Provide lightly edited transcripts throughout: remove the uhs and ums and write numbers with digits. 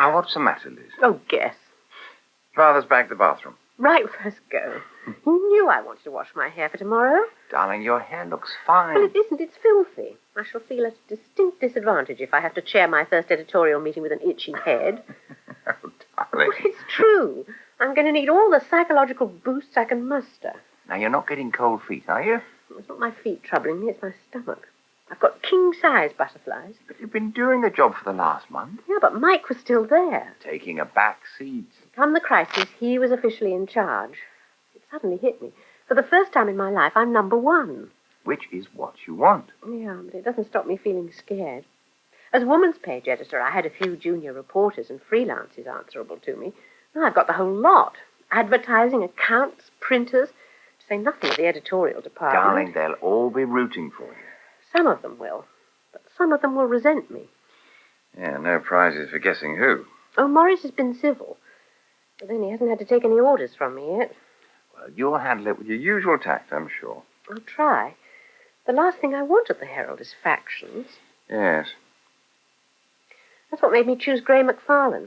Oh, what's the matter, Liz? Oh, guess. Father's back to the bathroom. Right, first go. You knew I wanted to wash my hair for tomorrow. Darling, your hair looks fine. Well, it isn't. It's filthy. I shall feel at a distinct disadvantage if I have to chair my first editorial meeting with an itchy head. Oh, darling. Well, it's true. I'm going to need all the psychological boosts I can muster. Now, you're not getting cold feet, are you? It's not my feet troubling me, it's my stomach. I've got king-size butterflies. But you've been doing the job for the last month. Yeah, but Mike was still there. Taking a back seat. Come the crisis, he was officially in charge. It suddenly hit me. For the first time in my life, I'm number one. Which is what you want. Yeah, but it doesn't stop me feeling scared. As woman's page editor, I had a few junior reporters and freelancers answerable to me. Now I've got the whole lot. Advertising, accounts, printers, to say nothing of the editorial department. Darling, they'll all be rooting for you. Some of them will, but some of them will resent me. Yeah, no prizes for guessing who. Oh, Maurice has been civil, but then he hasn't had to take any orders from me yet. Well, you'll handle it with your usual tact, I'm sure. I'll try. The last thing I want at the Herald is factions. Yes. That's what made me choose Gray McFarlane.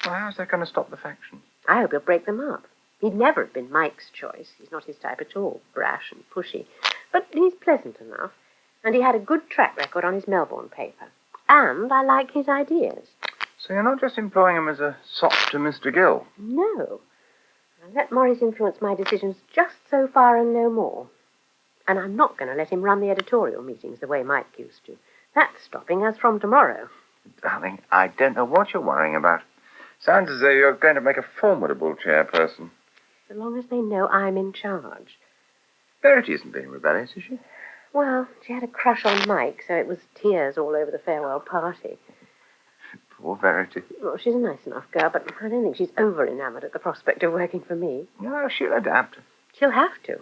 Well, how's that going to stop the factions? I hope he'll break them up. He'd never have been Mike's choice. He's not his type at all, brash and pushy. But he's pleasant enough, and he had a good track record on his Melbourne paper. And I like his ideas. So you're not just employing him as a sop to Mr. Gill? No. I let Maurice influence my decisions just so far and no more. And I'm not going to let him run the editorial meetings the way Mike used to. That's stopping us from tomorrow. Darling, I don't know what you're worrying about. Sounds as though you're going to make a formidable chairperson. So long as they know I'm in charge. Verity isn't being rebellious, is she? Well, she had a crush on Mike, so it was tears all over the farewell party. Poor Verity. Well, she's a nice enough girl, but I don't think she's over-enamored at the prospect of working for me. No, she'll adapt. She'll have to.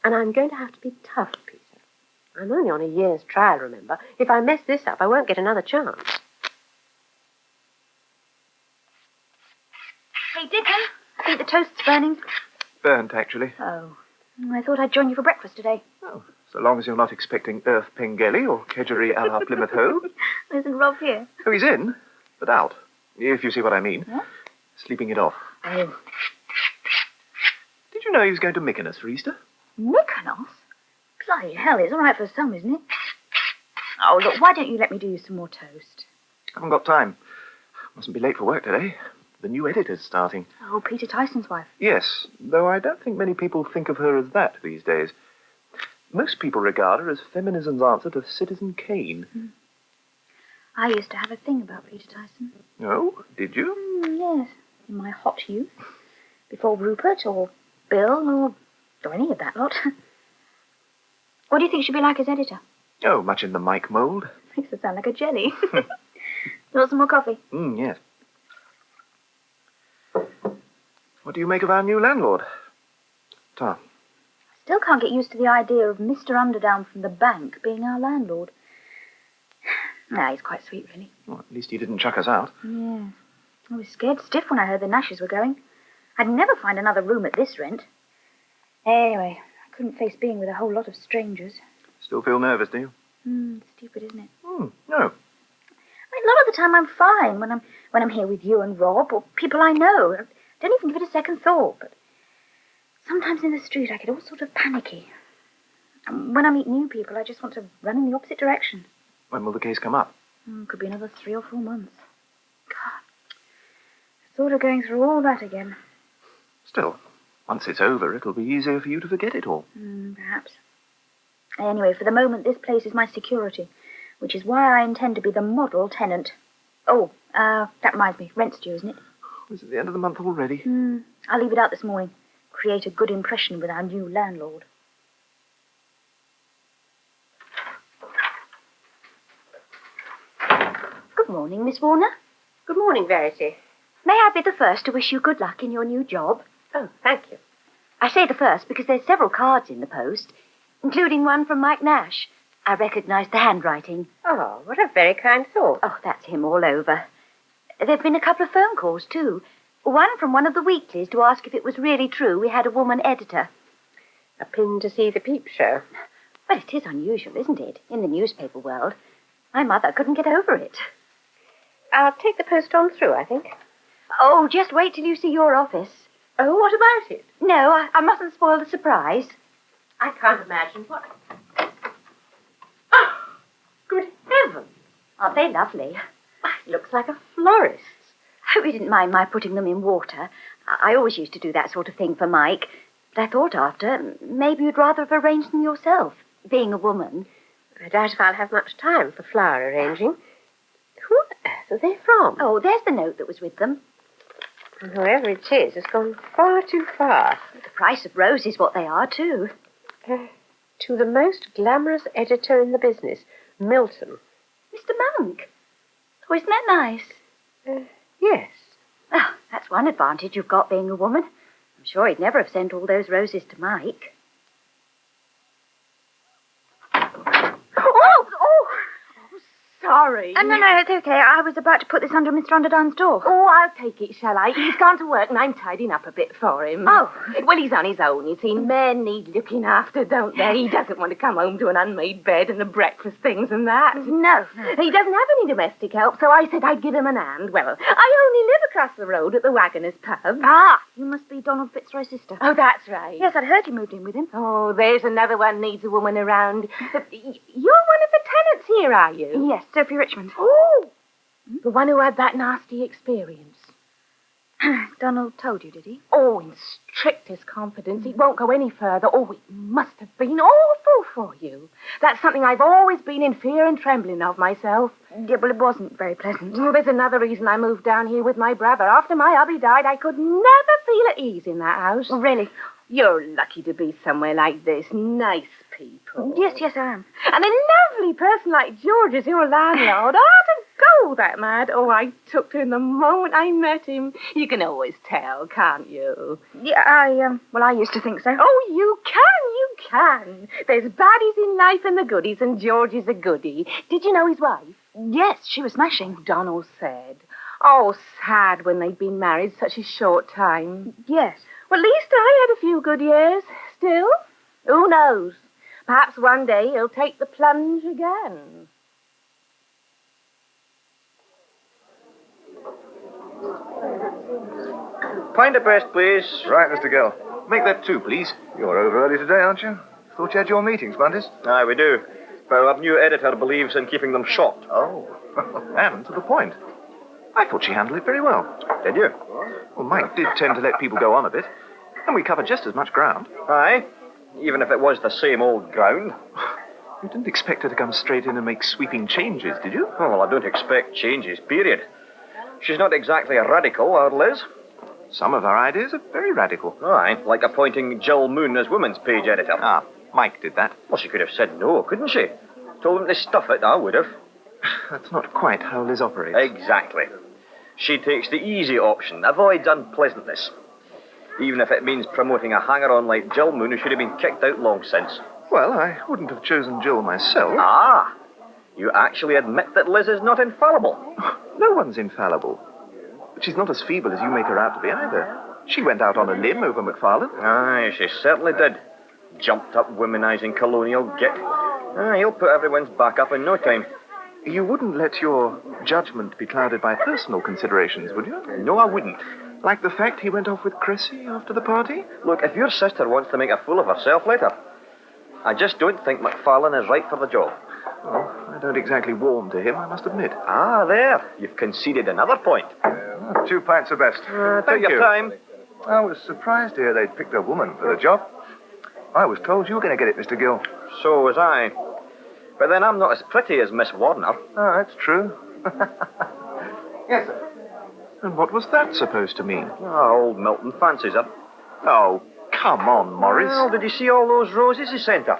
And I'm going to have to be tough, Peter. I'm only on a year's trial, remember. If I mess this up, I won't get another chance. Hey, Dickon, I think the toast's burning. Burnt, actually. Oh, I thought I'd join you for breakfast today. Oh, so long as you're not expecting Earth Pengelly or Kedgeree a la Plymouth Hoe. Isn't Rob here? Oh, he's in, but out, if you see what I mean. What? Sleeping it off. Oh. Did you know he was going to Mykonos for Easter? Mykonos? Bloody hell, it's all right for some, isn't it? Oh, look, why don't you let me do you some more toast? Haven't got time. Mustn't be late for work today. The new editor's starting. Oh, Peter Tyson's wife. Yes, though I don't think many people think of her as that these days. Most people regard her as feminism's answer to Citizen Kane. I used to have a thing about Peter Tyson. Oh, did you? Yes, in my hot youth. Before Rupert or Bill or any of that lot. What do you think she'd be like as editor? Oh, much in the Mike mould. Makes her sound like a jelly. You want some more coffee? Yes. What do you make of our new landlord? Tom. Still can't get used to the idea of Mr. Underdown from the bank being our landlord. No, he's quite sweet, really. Well, at least he didn't chuck us out. Yeah. I was scared stiff when I heard the Nashes were going. I'd never find another room at this rent. Anyway, I couldn't face being with a whole lot of strangers. Still feel nervous, do you? Stupid, isn't it? No. I mean, a lot of the time I'm fine when I'm here with you and Rob or people I know. I don't even give it a second thought, but sometimes in the street I get all sort of panicky. And when I meet new people, I just want to run in the opposite direction. When will the case come up? Could be another 3 or 4 months. God, I thought of going through all that again. Still, once it's over, it'll be easier for you to forget it all. Perhaps. Anyway, for the moment, this place is my security, which is why I intend to be the model tenant. Oh, that reminds me. Rent's due, isn't it? Is it the end of the month already? I'll leave it out this morning. Create a good impression with our new landlord. Good morning, Miss Warner. Good morning, Verity. May I be the first to wish you good luck in your new job? Oh, thank you. I say the first because there's several cards in the post, including one from Mike Nash. I recognise the handwriting. Oh, what a very kind thought. Oh, that's him all over. There've been a couple of phone calls, too. One from one of the weeklies to ask if it was really true we had a woman editor. A pin to see the peep show. Well, it is unusual, isn't it, in the newspaper world? My mother couldn't get over it. I'll take the post on through, I think. Oh, just wait till you see your office. Oh, what about it? No, I mustn't spoil the surprise. I can't imagine what... Oh, good heavens. Aren't they lovely? It looks like a florist's. Hope you didn't mind my putting them in water. I always used to do that sort of thing for Mike. But I thought after, maybe you'd rather have arranged them yourself, being a woman. I doubt if I'll have much time for flower arranging. Who on earth are they from? Oh, there's the note that was with them. And whoever it is has gone far too far. The price of roses, what they are, too. To the most glamorous editor in the business, Milton. Mr. Monk. Oh, isn't that nice? Yes. Well, that's one advantage you've got being a woman. I'm sure he'd never have sent all those roses to Mike. Sorry. No, it's okay. I was about to put this under Mr. Underdown's door. Oh, I'll take it, shall I? He's gone to work and I'm tidying up a bit for him. Oh. Well, he's on his own, you see. Men need looking after, don't they? He doesn't want to come home to an unmade bed and the breakfast things and that. No. He doesn't have any domestic help, so I said I'd give him an hand. Well, I only live across the road at the Waggoners pub. Ah, you must be Donald Fitzroy's sister. Oh, that's right. Yes, I'd heard you moved in with him. Oh, there's another one needs a woman around. But you're one of the tenants here, are you? Yes, Sophie Richmond. Oh, the one who had that nasty experience. Donald told you, did he? Oh, in strictest confidence. It won't go any further. Oh, it must have been awful for you. That's something I've always been in fear and trembling of myself. Yeah, well, it wasn't very pleasant. Well, there's another reason I moved down here with my brother. After my hubby died, I could never feel at ease in that house. Oh, really? You're lucky to be somewhere like this. Nice people. Yes, I am. And a lovely person like George is your landlord. Go that mad. Oh, I took to him the moment I met him. You can always tell, can't you? Yeah, I used to think so. Oh, you can. There's baddies in life and the goodies, and George is a goodie. Did you know his wife? Yes, she was smashing. Donald said. Oh, sad when they'd been married such a short time. Yes. Well, at least I had a few good years. Still, who knows? Perhaps one day he'll take the plunge again. Pint of best, please. Right, Mr. Gill. Make that 2, please. You're over early today, aren't you? Thought you had your meetings, Buntis. Aye, we do. But our new editor believes in keeping them short. Oh. And to the point. I thought she handled it very well. Did you? Well, Mike did tend to let people go on a bit. And we covered just as much ground. Aye, even if it was the same old ground. You didn't expect her to come straight in and make sweeping changes, did you? Oh, well, I don't expect changes, period. She's not exactly a radical, our Liz. Some of her ideas are very radical. Aye, like appointing Jill Moon as women's page editor. Ah, Mike did that. Well, she could have said no, couldn't she? Told him to stuff it, I would have. That's not quite how Liz operates. Exactly. She takes the easy option, avoids unpleasantness. Even if it means promoting a hanger-on like Jill Moon who should have been kicked out long since. Well, I wouldn't have chosen Jill myself. Ah, you actually admit that Liz is not infallible. No one's infallible. But she's not as feeble as you make her out to be either. She went out on a limb over McFarlane. Aye, she certainly did. Jumped up womanizing colonial git. Aye, he'll put everyone's back up in no time. You wouldn't let your judgment be clouded by personal considerations, would you? No, I wouldn't. Like the fact he went off with Cressy after the party? Look, if your sister wants to make a fool of herself, let her. I just don't think McFarlane is right for the job. Well, I don't exactly warm to him, I must admit. Ah, there. You've conceded another point. 2 pints of best. Take your time. I was surprised to hear they'd picked a woman for the job. I was told you were going to get it, Mr. Gill. So was I. But then I'm not as pretty as Miss Warner. Oh, that's true. Yes, sir. And what was that supposed to mean? Oh, old Milton fancies her. Oh, come on, Maurice. Well, did you see all those roses he sent her?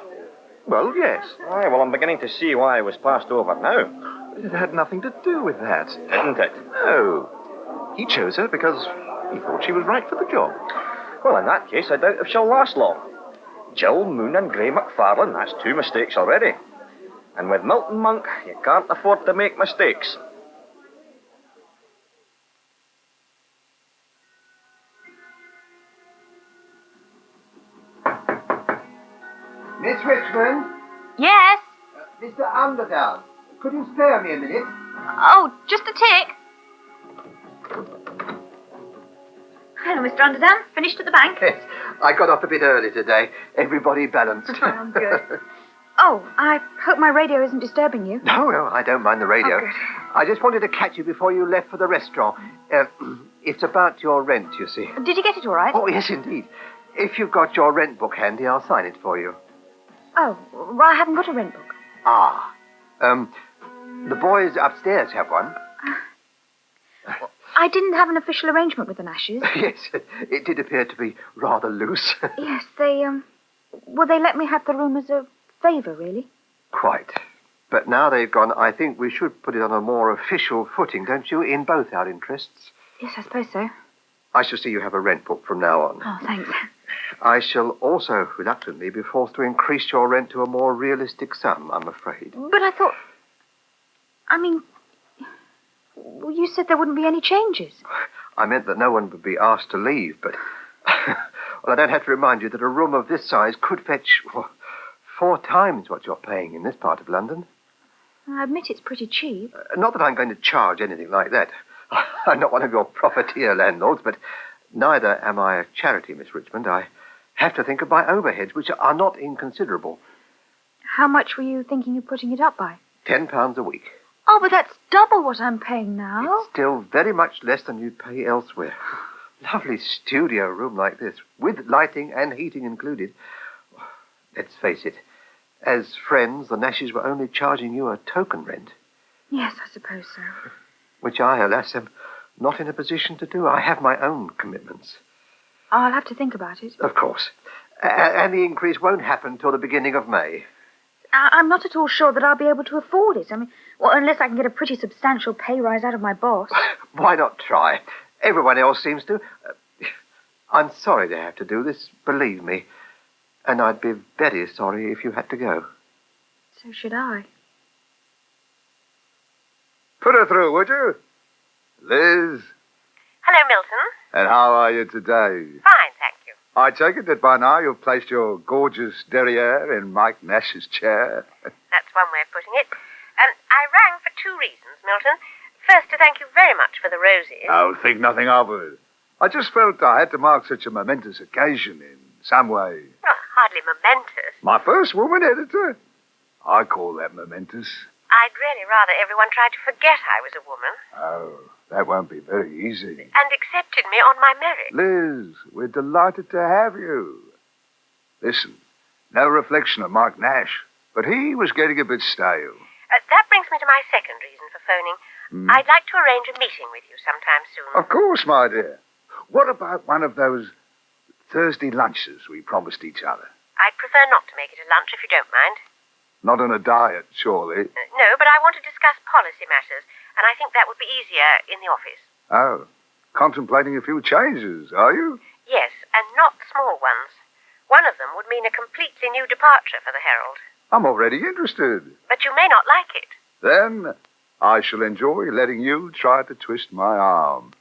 Well, yes. Aye, well, I'm beginning to see why I was passed over now. It had nothing to do with that. Didn't it? No. He chose her because he thought she was right for the job. Well, in that case, I doubt if she'll last long. Jill Moon and Grey McFarlane, that's 2 mistakes already. And with Milton Monk, you can't afford to make mistakes. Miss Richmond? Yes? Mr. Underdown. Could you spare me a minute? Oh, just a tick. Mr. Underdown. Finished at the bank? Yes, I got off a bit early today. Everybody balanced. Oh, good. Oh, I hope my radio isn't disturbing you. No, I don't mind the radio. Oh, good. I just wanted to catch you before you left for the restaurant. It's about your rent, you see. Did you get it all right? Oh, yes, indeed. If you've got your rent book handy, I'll sign it for you. Oh, well, I haven't got a rent book. The boys upstairs have one. I didn't have an official arrangement with the Nashes. Yes, it did appear to be rather loose. Yes, they let me have the room as a favour, really. Quite. But now they've gone, I think we should put it on a more official footing, don't you, in both our interests? Yes, I suppose so. I shall see you have a rent book from now on. Oh, thanks. I shall also, reluctantly, be forced to increase your rent to a more realistic sum, I'm afraid. But I thought... Well, you said there wouldn't be any changes. I meant that no one would be asked to leave, but... well, I don't have to remind you that a room of this size could fetch 4 times what you're paying in this part of London. I admit it's pretty cheap. Not that I'm going to charge anything like that. I'm not one of your profiteer landlords, but neither am I a charity, Miss Richmond. I have to think of my overheads, which are not inconsiderable. How much were you thinking of putting it up by? £10 a week. Oh, but that's double what I'm paying now. It's still very much less than you'd pay elsewhere. Lovely studio room like this, with lighting and heating included. Let's face it, as friends, the Nashes were only charging you a token rent. Yes, I suppose so. Which I, alas, am not in a position to do. I have my own commitments. I'll have to think about it. Of course. And the increase won't happen till the beginning of May. I'm not at all sure that I'll be able to afford it. Unless I can get a pretty substantial pay rise out of my boss. Why not try? Everyone else seems to. I'm sorry to have to do this, believe me. And I'd be very sorry if you had to go. So should I. Put her through, would you? Liz, Hello, Milton. and how are you today? Fine, thank you. I take it that by now you've placed your gorgeous derriere in Mike Nash's chair. That's one way of putting it. I rang for 2 reasons, Milton. First, to thank you very much for the roses. Oh, think nothing of it. I just felt I had to mark such a momentous occasion in some way. Oh, hardly momentous. My first woman editor? I call that momentous. I'd really rather everyone tried to forget I was a woman Oh, that won't be very easy. and accepted me on my merit. Liz, we're delighted to have you. Listen, no reflection of Mike Nash, but he was getting a bit stale. That brings me to my second reason for phoning. I'd like to arrange a meeting with you sometime soon. Of course, my dear. What about one of those Thursday lunches we promised each other? I'd prefer not to make it a lunch if you don't mind. Not on a diet, surely. No, but I want to discuss policy matters, and I think that would be easier in the office. Oh, contemplating a few changes, are you? Yes, and not small ones. One of them would mean a completely new departure for the Herald. I'm already interested. But you may not like it. Then I shall enjoy letting you try to twist my arm.